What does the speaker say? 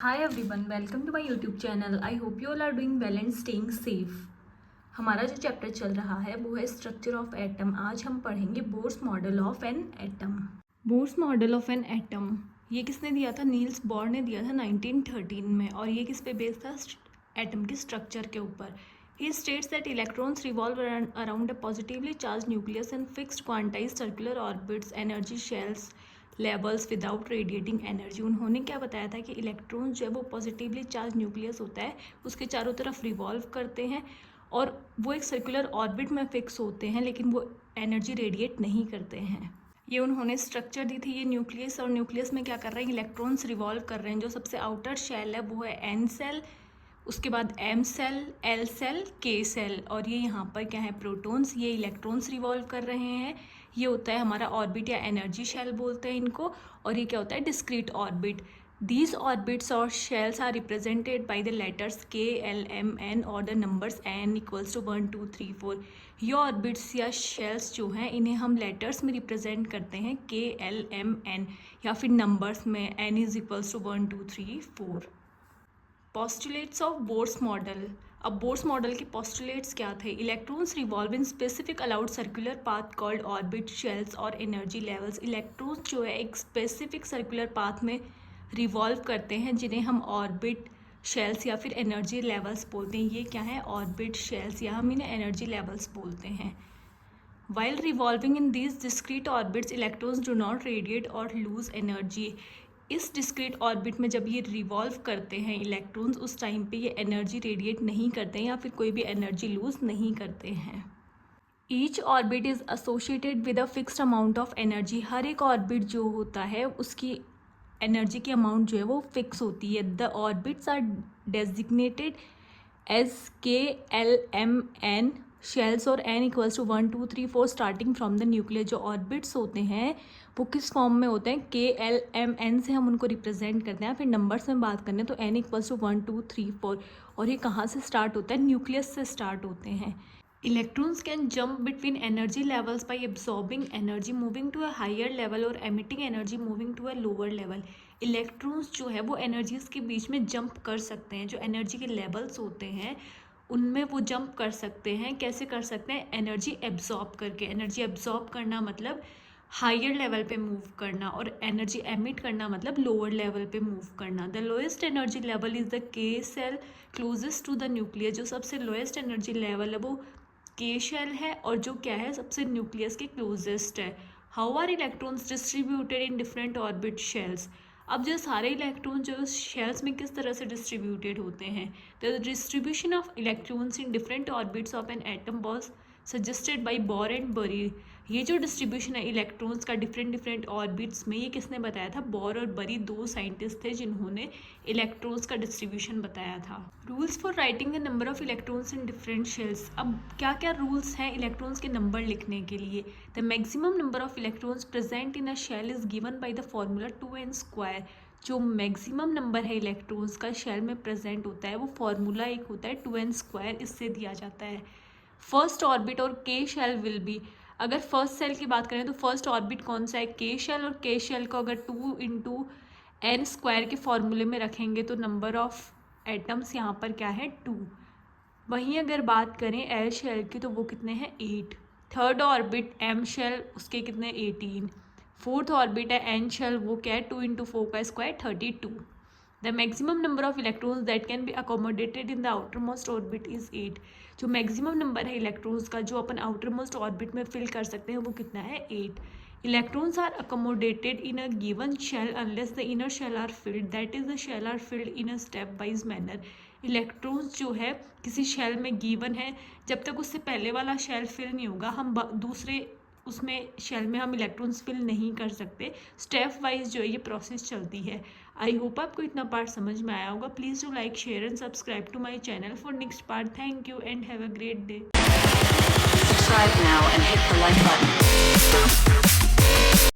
Hi everyone, welcome to my YouTube channel. I hope you all are doing well and staying safe. हमारा जो chapter चल रहा है वो है स्ट्रक्चर ऑफ एटम. आज हम पढ़ेंगे Bohr's model of an atom. Bohr's model of an atom ये किसने दिया था? नील्स बोर ने दिया था 1913 में. और ये किस पे बेस्ड था? एटम के स्ट्रक्चर के ऊपर. He states that electrons revolve around a positively charged nucleus in fixed quantized circular orbits, energy shells levels without radiating energy. उन्होंने क्या बताया था कि इलेक्ट्रॉन जो है वो पॉजिटिवली चार्ज न्यूक्लियस होता है, उसके चारों तरफ रिवॉल्व करते हैं और वो एक सर्कुलर ऑर्बिट में फिक्स होते हैं, लेकिन वो एनर्जी रेडिएट नहीं करते हैं. ये उन्होंने स्ट्रक्चर दी थी. ये न्यूक्लियस, और न्यूक्लियस में क्या कर रहे हैं? इलेक्ट्रॉन्स रिवॉल्व कर रहे हैं. जो सबसे आउटर शेल है वो है एन सेल, उसके बाद एम सेल, एल सेल, के सेल, और ये यहाँ पर क्या है? प्रोटॉन्स. ये इलेक्ट्रॉन्स रिवॉल्व कर रहे हैं. ये होता है हमारा ऑर्बिट या एनर्जी शेल बोलते हैं इनको. और ये क्या होता है? Discrete orbit. दीज ऑर्बिट्स और shells are represented by the letters K, L, M, N और the numbers N equals to 1 2 3 4. ये ऑर्बिट्स या शेल्स जो हैं इन्हें हम लेटर्स में रिप्रेजेंट करते हैं, के, एल, एम, एन, या फिर नंबर्स में N is equals to 1 2 3 4. Postulates of Bohr's model. अब बोर्स मॉडल के पोस्टुलेट्स क्या थे? Electrons revolve in specific allowed circular path called orbit, shells और एनर्जी लेवल्स. इलेक्ट्रॉन्स जो है एक स्पेसिफिक सर्कुलर पाथ में रिवॉल्व करते हैं, जिन्हें हम ऑर्बिट, शेल्स या फिर एनर्जी लेवल्स बोलते हैं. ये क्या है? ऑर्बिट, शेल्स, या हम इन्हें एनर्जी लेवल्स बोलते हैं. While revolving in these discrete orbits, electrons do not radiate or lose energy. इस डिस्क्रीट ऑर्बिट में जब ये रिवॉल्व करते हैं इलेक्ट्रॉन्स, उस टाइम पे ये एनर्जी रेडिएट नहीं करते हैं या फिर कोई भी एनर्जी लूज नहीं करते हैं. Each orbit is associated with a fixed amount of energy. हर एक ऑर्बिट जो होता है उसकी एनर्जी की अमाउंट जो है वो फिक्स होती है. The orbits are designated as K, L, M, N, shells और N equals to 1 2 3 4 starting from the nucleus. जो ऑर्बिट्स होते हैं वो किस फॉर्म में होते हैं? के, एल, एम, एन से हम उनको रिप्रेजेंट करते हैं. फिर नंबर्स में बात करें तो एन इक्वल्स टू 1 2 3 4. और ये कहाँ से स्टार्ट होता है? न्यूक्लियस से स्टार्ट होते हैं. Electrons can jump between energy levels by absorbing energy moving to a higher level और emitting energy moving to a lower level. Electrons जो है वो एनर्जीज के बीच में जंप कर सकते हैं. जो एनर्जी के लेवल्स होते हैं उनमें वो जंप कर सकते हैं. कैसे कर सकते हैं? एनर्जी एब्जॉर्ब करके. एनर्जी एब्जॉर्ब करना मतलब हायर लेवल पे मूव करना, और एनर्जी एमिट करना मतलब लोअर लेवल पे मूव करना. The lowest energy level is the K shell closest to the nucleus. जो सबसे लोएस्ट एनर्जी लेवल है वो के शेल है, और जो क्या है? सबसे न्यूक्लियस के क्लोजेस्ट है. How are electrons distributed in different orbit shells. अब जो सारे इलेक्ट्रॉन जो शेल्स में किस तरह से डिस्ट्रीब्यूटेड होते हैं? The distribution of electrons in different orbits of an atom was suggested by bore and बरी. ये जो डिस्ट्रीब्यूशन है इलेक्ट्रॉन्स का डिफरेंट ऑर्बिट्स में, ये किसने बताया था? बोर और बरी दो साइंटिस्ट थे जिन्होंने इलेक्ट्रॉन्स का डिस्ट्रीब्यूशन बताया था. Rules for writing the number of electrons in different shells. अब क्या क्या रूल्स हैं इलेक्ट्रॉन्स के नंबर लिखने के लिए? The maximum number of electrons present in a shell is given by the formula 2n². जो मैक्सिमम नंबर है इलेक्ट्रॉन्स का शेल में प्रेजेंट होता है वो फॉर्मूला एक होता है 2n², इससे दिया जाता है. फर्स्ट ऑर्बिट और के शेल विल बी. अगर फर्स्ट सेल की बात करें तो फर्स्ट ऑर्बिट कौन सा है? के शेल. और के शेल को अगर 2 × n² के फॉर्मूले में रखेंगे तो नंबर ऑफ एटम्स यहाँ पर क्या है? 2. वहीं अगर बात करें एल शेल की तो वो कितने हैं? 8. थर्ड ऑर्बिट एम शेल, उसके कितने? 18. फोर्थ ऑर्बिट है एन शेल, वो क्या है? 2 × 4 का square 32. The maximum number of electrons that can be accommodated in the outermost orbit is 8. जो मैक्सिमम नंबर है इलेक्ट्रॉन्स का जो अपन आउटर मोस्ट ऑर्बिट में फिल कर सकते हैं वो कितना है? 8. Electrons are accommodated in a given shell unless the inner shell are filled, that is the shell are filled in a stepwise manner. Electrons जो है किसी शेल में गिवन है, जब तक उससे पहले वाला शेल फिल नहीं होगा हम दूसरे उसमें शेल में हम इलेक्ट्रॉन्स फिल नहीं कर सकते. स्टेप वाइज जो है ये प्रोसेस चलती है. आई होप आपको इतना पार्ट समझ में आया होगा. Please do like, share and subscribe to my channel for next part. Thank you and have a great day. Subscribe now and hit the like button.